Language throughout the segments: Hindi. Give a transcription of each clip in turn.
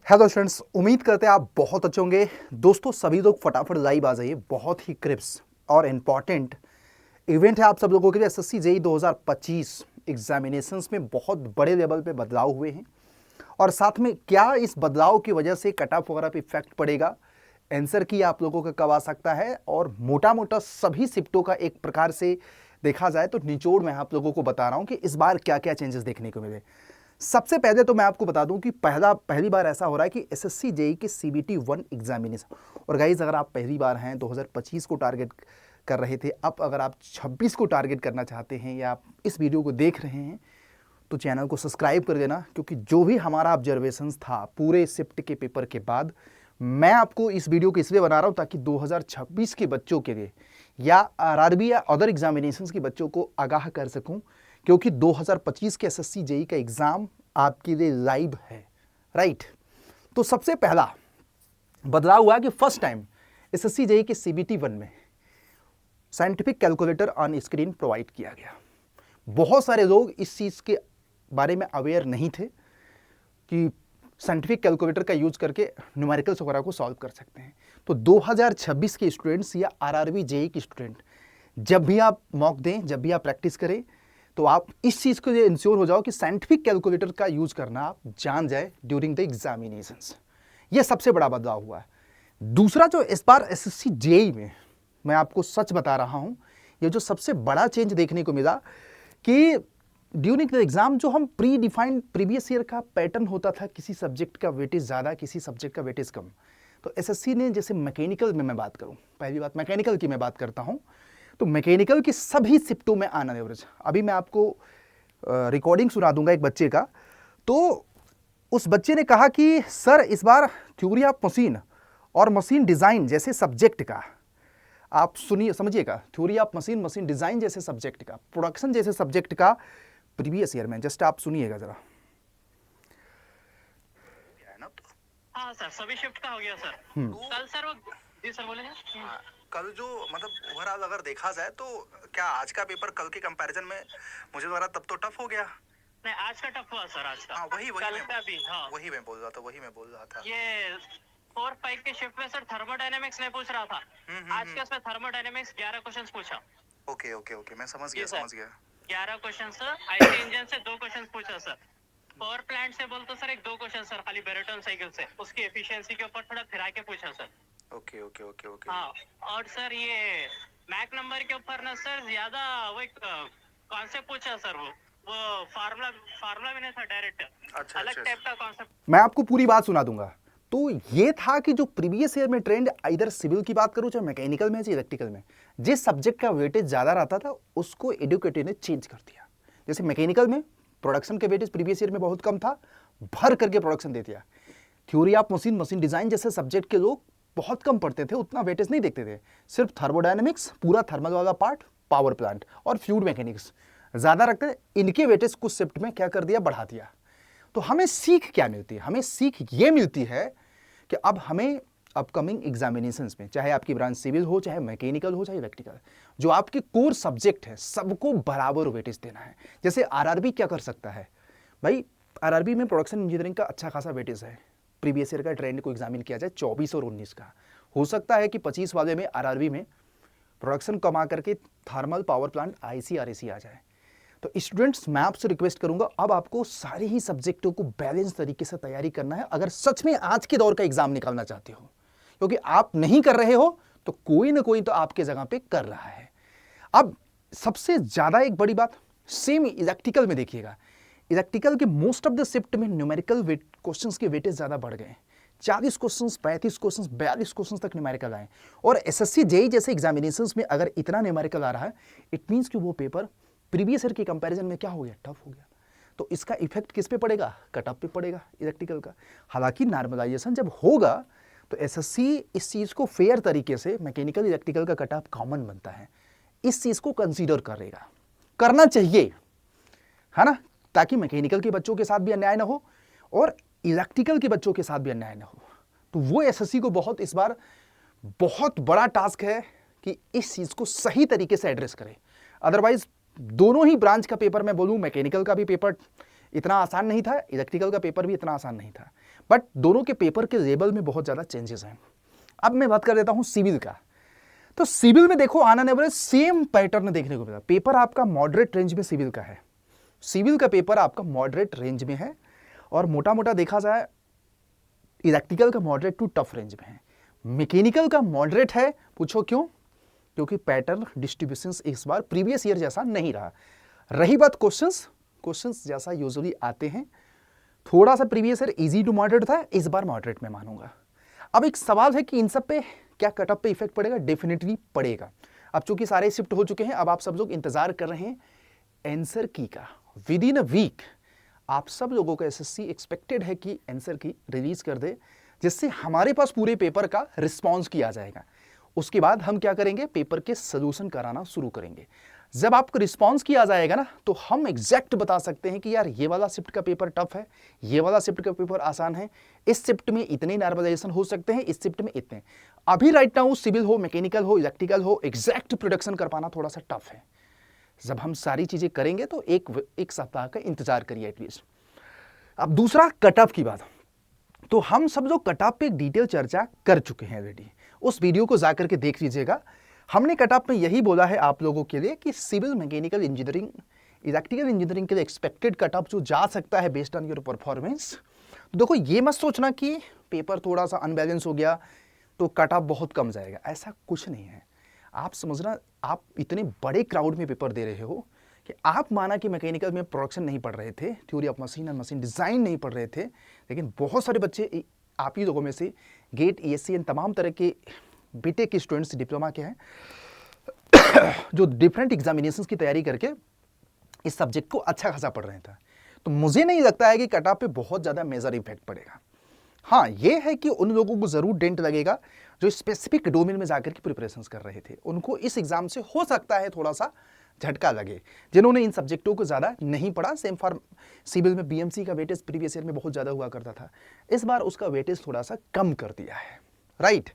हेलो स्टूडेंट्स, उम्मीद करते हैं आप बहुत अच्छे होंगे। दोस्तों सभी लोग फटाफट लाइव आ जाइए। बहुत ही क्रिप्स और इम्पॉर्टेंट इवेंट है आप सब लोगों के लिए। एसएससी जेईई 2025 एग्जामिनेशंस में बहुत बड़े लेवल पे बदलाव हुए हैं और साथ में क्या इस बदलाव की वजह से कट ऑफ वगैरह पे इफेक्ट पड़ेगा, आंसर की आप लोगों का कब आ सकता है, और मोटा मोटा सभी शिफ्टों का एक प्रकार से देखा जाए तो निचोड़ मैं आप लोगों को बता रहा हूँ कि इस बार क्या क्या चेंजेस देखने को मिले। सबसे पहले तो मैं आपको बता दूं कि पहली बार ऐसा हो रहा है कि एसएससी जेईई के सीबीटी 1 एग्जामिनेशन, और गाइज अगर आप पहली बार हैं 2025 को टारगेट कर रहे थे, अब अगर आप 26 को टारगेट करना चाहते हैं या आप इस वीडियो को देख रहे हैं तो चैनल को सब्सक्राइब कर देना, क्योंकि जो भी हमारा ऑब्जर्वेशंस था पूरे शिफ्ट के पेपर के बाद, मैं आपको इस वीडियो को इसलिए बना रहा हूँ ताकि 2026 के बच्चों के लिए या आरआरबी या अदर एग्जामिनेशंस के बच्चों को आगाह कर सकूं, क्योंकि 2025 के एसएससी जेईई का एग्जाम आपके लिए लाइव है, राइट। तो सबसे पहला बदलाव हुआ कि फर्स्ट टाइम एसएससी जेईई के सीबीटी 1 में scientific calculator on screen provide किया गया। बहुत सारे लोग इस चीज़ के बारे में अवेयर नहीं थे कि साइंटिफिक कैलकुलेटर का यूज करके न्यूमेरिकल्स वगैरह को सॉल्व कर सकते हैं। तो 2026 के स्टूडेंट्स या आरआरबी जेईई के स्टूडेंट जब भी आप मॉक दें, जब भी आप प्रैक्टिस करें, तो आप इस चीज़ के लिए इंश्योर हो जाओ कि साइंटिफिक कैलकुलेटर का यूज करना आप जान जाए ड्यूरिंग द एग्जामिनेशंस। ये सबसे बड़ा बदलाव हुआ है। दूसरा जो इस बार एसएससी जेईई में मैं आपको सच बता रहा हूँ, ये जो सबसे बड़ा चेंज देखने को मिला कि ड्यूरिंग द एग्जाम जो हम प्री डिफाइंड प्रीवियस ईयर का पैटर्न होता था, किसी सब्जेक्ट का वेटेज ज़्यादा, किसी सब्जेक्ट का वेटेज कम, तो एसएससी ने, जैसे मैकेनिकल में मैं बात करूँ, पहली बात मैकेनिकल की मैं बात करता हूँ, तो मैकेनिकल की सभी शिफ्टों में आना एवरेज, अभी मैं आपको रिकॉर्डिंग सुना दूंगा एक बच्चे का। तो उस बच्चे ने कहा कि सर इस बार थ्योरी ऑफ मशीन और मशीन डिज़ाइन जैसे सब्जेक्ट का, आप सुनिए समझिएगा, theory of machine, machine design जैसे सब्जेक्ट का, प्रोडक्शन जैसे सब्जेक्ट का प्रीवियस ईयर में, जस्ट आप सुनिएगा जरा। हाँ सर, सभी शिफ्ट का हो गया सर। कल सर वो जी सर बोले कल जो मतलब ओवरऑल अगर देखा जाए तो क्या आज का पेपर कल के कंपैरिजन में मुझे लग रहा तब तो टफ हो गया। नहीं, आज का टफ हुआ सर, आज का। हाँ वही कल का भी, हाँ वही मैं बोल रहा था ये 4-5 के शिफ्ट में सर थर्मोडायनेमिक्स नहीं पूछ रहा था। आज के उसमें थर्मोडायनेमिक्स 11 क्वेश्चंस पूछा। ओके ओके ओके, मैं समझ गया 11 क्वेश्चन सर। आईसी इंजन से 2 क्वेश्चन पूछा सर। पावर प्लांट से बोलते सर 1-2 क्वेश्चन सर, खाली बेरेटन साइकिल से, उसकी एफिशिएंसी के ऊपर थोड़ा फिरा के पूछा sir. Okay okay okay okay. हाँ, और सर ये मैक नंबर के ऊपर ना सर ज्यादा वो एक कॉन्सेप्ट पूछा सर, वो फार्मूला भी नहीं था, डायरेक्ट अच्छा, अलग टाइप का कॉन्सेप्ट। मैं आपको पूरी बात सुना दूंगा। तो ये था कि जो प्रीवियस ईयर में ट्रेंड, इधर सिविल की बात करूं चाहे मैकेनिकल में चाहे इलेक्ट्रिकल में, जिस सब्जेक्ट का वेटेज ज़्यादा रहता था उसको एडुकेटर ने चेंज कर दिया। जैसे मैकेनिकल में प्रोडक्शन के वेटेज प्रीवियस ईयर में बहुत कम था, भर करके प्रोडक्शन दे दिया। Theory of machine, machine design जैसे सब्जेक्ट के लोग बहुत कम पढ़ते थे, उतना वेटेज नहीं देखते थे। सिर्फ थर्मोडायनेमिक्स, पूरा थर्मल वाला पार्ट, पावर प्लांट और फ्लूइड मैकेनिक्स ज़्यादा रखते थे। इनके वेटेज कुछ शिफ्ट में क्या कर दिया, बढ़ा दिया। तो हमें सीख क्या मिलती है? हमें सीख ये मिलती है कि अब हमें अपकमिंग एग्जामिनेशंस में, चाहे आपकी ब्रांच सिविल हो, चाहे मैकेनिकल हो, चाहे इलेक्ट्रिकल, जो आपके कोर सब्जेक्ट है सबको बराबर वेटेज देना है। जैसे आरआरबी क्या कर सकता है भाई, आरआरबी में प्रोडक्शन इंजीनियरिंग का अच्छा खासा वेटेज है। प्रीवियस ईयर का ट्रेंड को एग्जामिन किया जाए 24 और 19 का, हो सकता है कि 25 वाले में आरआरबी में प्रोडक्शन कमा करके thermal, power plant, IC, RAC आ जाए। तो स्टूडेंट्स मैं आपसे रिक्वेस्ट करूंगा, अब आपको सारे ही सब्जेक्टों को बैलेंस तरीके से तैयारी करना है अगर सच में आज के दौर का एग्जाम निकालना चाहते हो, क्योंकि आप नहीं कर रहे हो तो कोई ना कोई तो आपके जगह पे कर रहा है। अब सबसे ज्यादा एक बड़ी बात सेम इलेक्ट्रिकल में देखिएगा, इलेक्ट्रिकल के मोस्ट ऑफ द शिफ्ट में न्यूमेरिकल क्वेश्चंस के वेटेज ज्यादा बढ़ गए। 40 क्वेश्चंस, 35 क्वेश्चंस, 42 क्वेश्चंस तक न्यूमेरिकल आए। और एसएससी जेईई जैसे एग्जामिनेशंस में अगर इतना न्यूमेरिकल आ रहा है, इट मींस कि वो पेपर प्रीवियस ईयर के कंपैरिजन में क्या हो गया, टफ हो गया। तो इसका इफेक्ट किस पे पड़ेगा, कट ऑफ पे पड़ेगा इलेक्ट्रिकल का। हालांकि नॉर्मलाइजेशन जब होगा तो एसएससी इस चीज़ को फेयर तरीके से, मैकेनिकल इलेक्ट्रिकल का कट ऑफ कॉमन बनता है, इस चीज़ को कंसीडर करेगा, करना चाहिए, है ना, ताकि मैकेनिकल के बच्चों के साथ भी अन्याय ना हो और इलेक्ट्रिकल के बच्चों के साथ भी अन्याय ना हो। तो वो एसएससी को बहुत इस बार बहुत बड़ा टास्क है कि इस चीज़ को सही तरीके से एड्रेस करे। अदरवाइज दोनों ही ब्रांच का पेपर मैं बोलूँ, मैकेनिकल का भी पेपर इतना आसान नहीं था, इलेक्ट्रिकल का पेपर भी इतना आसान नहीं था, बट दोनों के पेपर के लेवल में बहुत ज़्यादा चेंजेस हैं। अब मैं बात कर देता हूँ सिविल का। तो सिविल में देखो on an average same pattern देखने को मिला। पेपर आपका मॉडरेट रेंज में सिविल का है, सिविल का पेपर आपका मॉडरेट रेंज में है, और मोटा मोटा देखा जाए इलेक्ट्रिकल का मॉडरेट टू टफ रेंज में है। मैकेनिकल का मॉडरेट है, पूछो क्यों? क्योंकि पैटर्न डिस्ट्रीब्यूशन इस बार प्रीवियस ईयर जैसा नहीं रहा। रही बात क्वेश्चंस जैसा यूजुअली आते हैं, थोड़ा सा previous year easy to moderate था, इस बार मॉडरेट में मानूंगा। अब एक सवाल है कि इन सब पे क्या कट ऑफ पे इफेक्ट पड़ेगा? डेफिनेटली पड़ेगा। अब चूंकि सारे शिफ्ट हो चुके हैं, अब आप सब लोग इंतजार कर रहे हैं आंसर की का। विद इन अ वीक आप सब लोगों का एसएससी एक्सपेक्टेड है कि आंसर की रिलीज कर दे, जिससे हमारे पास पूरे पेपर का रिस्पॉन्स किया जाएगा। उसके बाद हम क्या करेंगे? पेपर के सोल्यूशन कराना शुरू करेंगे। जब आपको रिस्पॉन्स किया जाएगा ना, तो हम एग्जैक्ट बता सकते हैं कि यार ये वाला शिफ्ट का पेपर टफ है, ये वाला शिफ्ट का पेपर आसान है, इस शिफ्ट में इतने नॉर्मलाइजेशन हो सकते हैं, इस शिफ्ट में इतने। अभी राइट नाउ सिविल हो, मैकेनिकल हो, इलेक्ट्रिकल हो, एग्जैक्ट प्रोडक्शन कर पाना थोड़ा सा टफ है। जब हम सारी चीजें करेंगे तो एक सप्ताह का इंतजार करिए एटलीस्ट। अब दूसरा कट ऑफ की बात, तो हम सब लोग कट ऑफ पे एक डिटेल चर्चा कर चुके हैं ऑलरेडी, उस वीडियो को जाकर के देख लीजिएगा। हमने कट ऑफ में यही बोला है आप लोगों के लिए कि civil, mechanical engineering, electrical engineering के लिए एक्सपेक्टेड कट ऑफ जो जा सकता है बेस्ड ऑन योर परफॉर्मेंस। तो देखो ये मत सोचना कि पेपर थोड़ा सा अनबैलेंस हो गया तो कट ऑफ बहुत कम जाएगा, ऐसा कुछ नहीं है। आप समझना, आप इतने बड़े क्राउड में पेपर दे रहे हो कि आप माना कि मैकेनिकल में प्रोडक्शन नहीं पढ़ रहे थे, theory of machine and machine design नहीं पढ़ रहे थे, लेकिन बहुत सारे बच्चे आप ही लोगों में से गेट, ईएससी एंड तमाम तरह के बीटेक के स्टूडेंट्स, डिप्लोमा के हैं, जो डिफरेंट एग्जामिनेशंस की तैयारी करके इस सब्जेक्ट को अच्छा खासा पढ़ रहे थे। तो मुझे नहीं लगता है कि कट ऑफ पे बहुत ज़्यादा मेजर इफेक्ट पड़ेगा। हाँ, ये है कि उन लोगों को ज़रूर डेंट लगेगा जो स्पेसिफिक डोमेन में जाकर के प्रिपरेशंस कर रहे थे, उनको इस एग्जाम से हो सकता है थोड़ा सा झटका लगे। जिन्होंने इन सब्जेक्टों को ज़्यादा नहीं पढ़ा, सेम फॉर सिविल में बीएमसी का वेटेज प्रीवियस ईयर में बहुत ज़्यादा हुआ करता था, इस बार उसका वेटेज थोड़ा सा कम कर दिया है, राइट।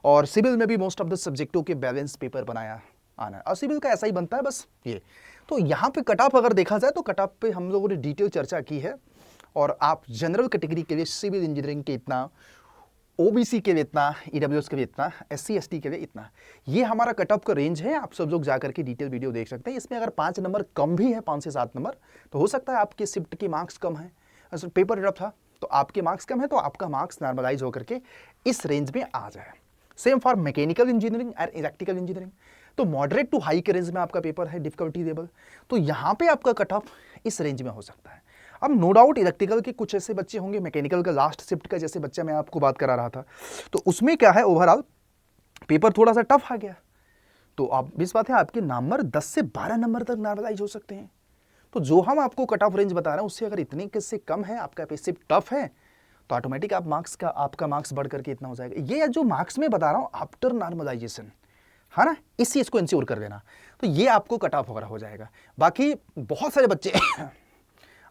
और सिविल में भी मोस्ट ऑफ द सब्जेक्टों के बैलेंस पेपर बनाया आना है, और सिविल का ऐसा ही बनता है बस ये। तो यहाँ पे कट ऑफ अगर देखा जाए तो कट ऑफ पे हम लोगों ने डिटेल चर्चा की है, और आप जनरल कैटेगरी के लिए सिविल इंजीनियरिंग के इतना, ओबीसी के लिए इतना, ईडब्ल्यूएस के लिए इतना, एससी एसटी के लिए इतना, ये हमारा कट ऑफ का रेंज है। आप सब लोग जाकर के डिटेल वीडियो देख सकते हैं। इसमें अगर 5 नंबर कम भी है, 5 से 7 नंबर, तो हो सकता है आपके शिफ्ट के मार्क्स कम है, पेपर टफ था तो आपके मार्क्स कम है, तो आपका मार्क्स नॉर्मलाइज होकर के इस रेंज में आ जाए। सेम फॉर मैकेनिकल इंजीनियरिंग और इलेक्ट्रिकल इंजीनियरिंग, तो मॉडरेट टू हाई के रेंज में आपका पेपर है, डिफिकल्टी लेवल, तो यहाँ पे आपका कट ऑफ इस रेंज में हो सकता है। अब नो डाउट इलेक्ट्रिकल के कुछ ऐसे बच्चे होंगे, मैकेनिकल का लास्ट शिफ्ट का जैसे बच्चा मैं आपको बात करा रहा था, तो उसमें क्या है, ओवरऑल पेपर थोड़ा सा टफ आ गया, तो आप इस बात है आपके नंबर 10 से 12 नंबर तक नॉर्मलाइज हो सकते हैं। तो जो हम आपको कट ऑफ रेंज बता रहे हैं उससे अगर इतने से कम है, आपका शिफ्ट टफ है, तो ऑटोमेटिक आपका मार्क्स बढ़ करके इतना हो जाएगा। ये जो मार्क्स में बता रहा हूँ आफ्टर नॉर्मलाइजेशन, है ना, इस चीज़ को इंश्योर कर लेना, तो ये आपको कट ऑफ वगैरह हो जाएगा। बाकी बहुत सारे बच्चे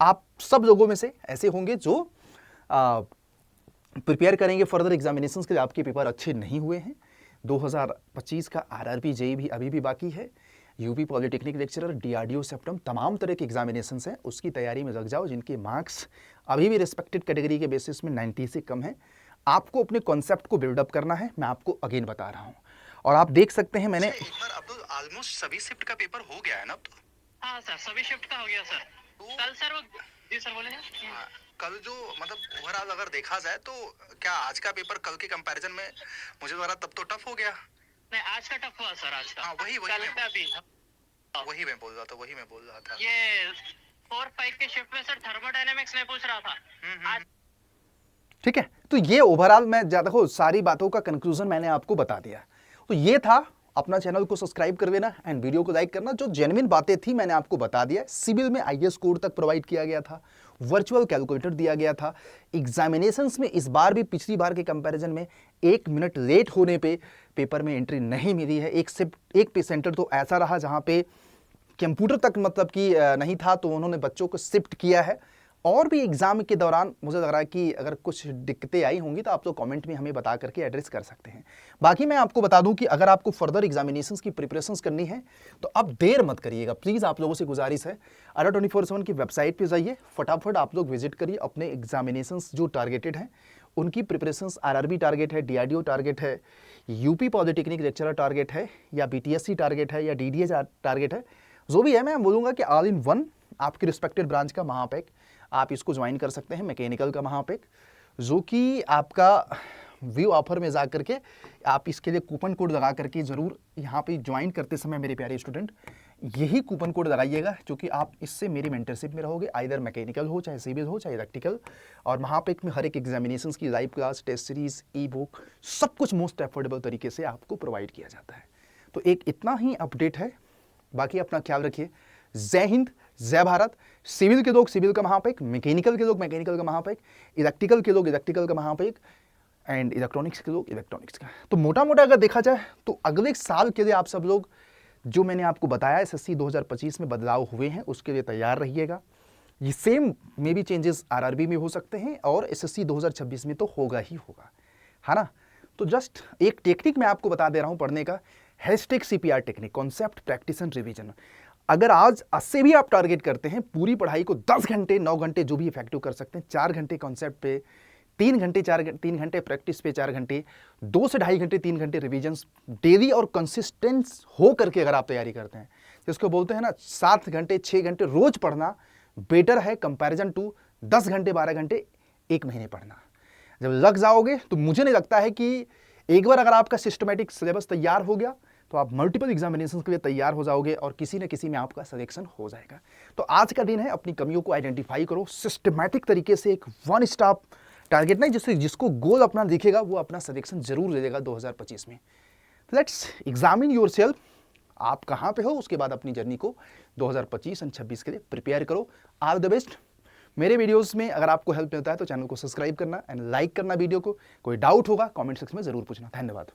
आप सब लोगों में से ऐसे होंगे जो प्रिपेयर करेंगे फर्दर एग्जामिनेशंस के लिए, आपके पेपर अच्छे नहीं हुए हैं। 2025 का आरआरबी जेईई भी अभी भी बाकी है, UP polytechnic lecturer, DRDO septum, तमाम तरह के एग्जामिनेशंस हैं, उसकी तैयारी में लग जाओ। जिनके मार्क्स अभी भी रिस्पेक्टेड कैटेगरी के बेसिस में 90 से कम है, आपको अपने कॉन्सेप्ट को बिल्डअप करना है। मैं आपको अगेन बता रहा हूँ, और आप देख सकते हैं मैंने एक बार अब तो ऑलमोस्ट सभी शिफ्ट का पेपर हो गया है ना अब तो। हाँ सर, सभी शिफ्ट का हो गया सर। कल सर वो, जी सर बोले हैं। हाँ, कल जो मतलब ओवरऑल अगर देखा जाए तो क्या आज का पेपर कल के कंपैरिजन में मुझे लग रहा तब तो टफ हो गया। नहीं, आज का टफ हुआ सर, आज का। हाँ, वही कल का भी मैं बोल रहा था। ये 4-5 के शिफ्ट में सर थर्मोडायनेमिक्स में पूछ रहा था आज। ठीक है, तो ये ओवरऑल मैं देखो सारी बातों का कंक्लूजन मैंने आपको बता दिया। तो ये था, अपना चैनल को सब्सक्राइब कर देना एंड वीडियो को लाइक करना। जो जेन्युइन बातें थी मैंने आपको बता दिया। सिविल में आईएएस कोड तक प्रोवाइड किया गया था, वर्चुअल कैलकुलेटर दिया गया था। एग्जामिनेशंस में इस बार भी पिछली बार के कंपैरिजन में 1 मिनट लेट होने पे पेपर में एंट्री नहीं मिली है। एक पे सेंटर तो ऐसा रहा जहाँ पे कंप्यूटर तक मतलब कि नहीं था, तो उन्होंने बच्चों को शिफ्ट किया है। और भी एग्जाम के दौरान मुझे लग रहा है कि अगर कुछ दिक्कतें आई होंगी तो आप लोग कमेंट में हमें बता करके एड्रेस कर सकते हैं। बाकी मैं आपको बता दूं कि अगर आपको फर्दर एग्जामिनेशंस की प्रिपरेशंस करनी है तो अब देर मत करिएगा, प्लीज़ आप लोगों से गुजारिश है। अडा 24/7 की वेबसाइट पे जाइए, फटाफट आप लोग विजिट करिए, अपने एग्जामिनेशंस जो टारगेटेड हैं उनकी प्रिपरेशंस, आरआरबी टारगेट है, डीआरडीओ टारगेट है, यूपी पॉलिटेक्निक लेक्चरर टारगेट है, या बीटीएससी टारगेट है, या डीडीए टारगेट है, जो भी है मैं बोलूँगा कि ऑल इन वन आपके रिस्पेक्टेड ब्रांच का महापैक आप इसको ज्वाइन कर सकते हैं। मैकेनिकल का महापैक जो कि आपका व्यू ऑफर में जा करके आप इसके लिए कूपन कोड लगा करके ज़रूर यहाँ पे ज्वाइन करते समय मेरे प्यारे स्टूडेंट यही कूपन कोड लगाइएगा, क्योंकि आप इससे मेरी मेंटरशिप में रहोगे, आइदर मैकेनिकल हो, चाहे सिविल हो, चाहे इलेक्ट्रिकल। और महापैक में हर एक एग्जामिनेशंस की live class, test series, e book, सब कुछ मोस्ट एफोर्डेबल तरीके से आपको प्रोवाइड किया जाता है। तो एक इतना ही अपडेट है, बाकी अपना ख्याल रखिए। जय हिंद, जय भारत। सिविल के लोग सिविल का महापैक, मैकेनिकल के लोग मैकेनिकल का महापैक, इलेक्ट्रिकल के लोग इलेक्ट्रिकल का महापैक, एंड इलेक्ट्रॉनिक्स के लोग इलेक्ट्रॉनिक्स का। तो मोटा मोटा अगर देखा जाए तो अगले साल के लिए आप सब लोग जो मैंने आपको बताया एसएससी 2025 में बदलाव हुए हैं उसके लिए तैयार रहिएगा। ये सेम में भी चेंजेस आरआरबी में हो सकते हैं और एसएससी 2026 में तो होगा ही होगा, है ना। तो जस्ट एक टेक्निक मैं आपको बता दे रहा हूं पढ़ने का, #CPR technique, concept practice and revision. अगर आज 80 भी आप टारगेट करते हैं, पूरी पढ़ाई को 10 घंटे 9 घंटे जो भी इफेक्टिव कर सकते हैं, 4 घंटे कॉन्सेप्ट पे, 3 घंटे प्रैक्टिस पे, 4 घंटे, 2 से ढाई घंटे 3 घंटे रिवीजन्स डेली और कंसिस्टेंस हो करके अगर आप तैयारी करते हैं, जिसको बोलते हैं ना 7 घंटे 6 घंटे रोज पढ़ना बेटर है कंपैरिजन टू 10 घंटे 12 घंटे एक महीने पढ़ना। जब लग जाओगे तो मुझे नहीं लगता है कि एक बार अगर आपका सिस्टमेटिक सिलेबस तैयार हो गया तो आप मल्टीपल एग्जामिनेशन के लिए तैयार हो जाओगे और किसी न किसी में आपका सिलेक्शन हो जाएगा। तो आज का दिन है, अपनी कमियों को आइडेंटिफाई करो, सिस्टमैटिक तरीके से एक वन स्टॉप टारगेट नहीं, जिसको गोल अपना दिखेगा वो अपना सिलेक्शन जरूर ले लेगा 2025 में। लेट्स एग्जामिन योर सेल्फ, आप कहाँ पे हो, उसके बाद अपनी जर्नी को 2025 और 26 के लिए प्रिपेयर करो। All the best. मेरे वीडियोस में अगर आपको हेल्प मिलता है तो चैनल को सब्सक्राइब करना एंड लाइक करना वीडियो को। कोई डाउट होगा कमेंट सेक्शन में जरूर पूछना। धन्यवाद।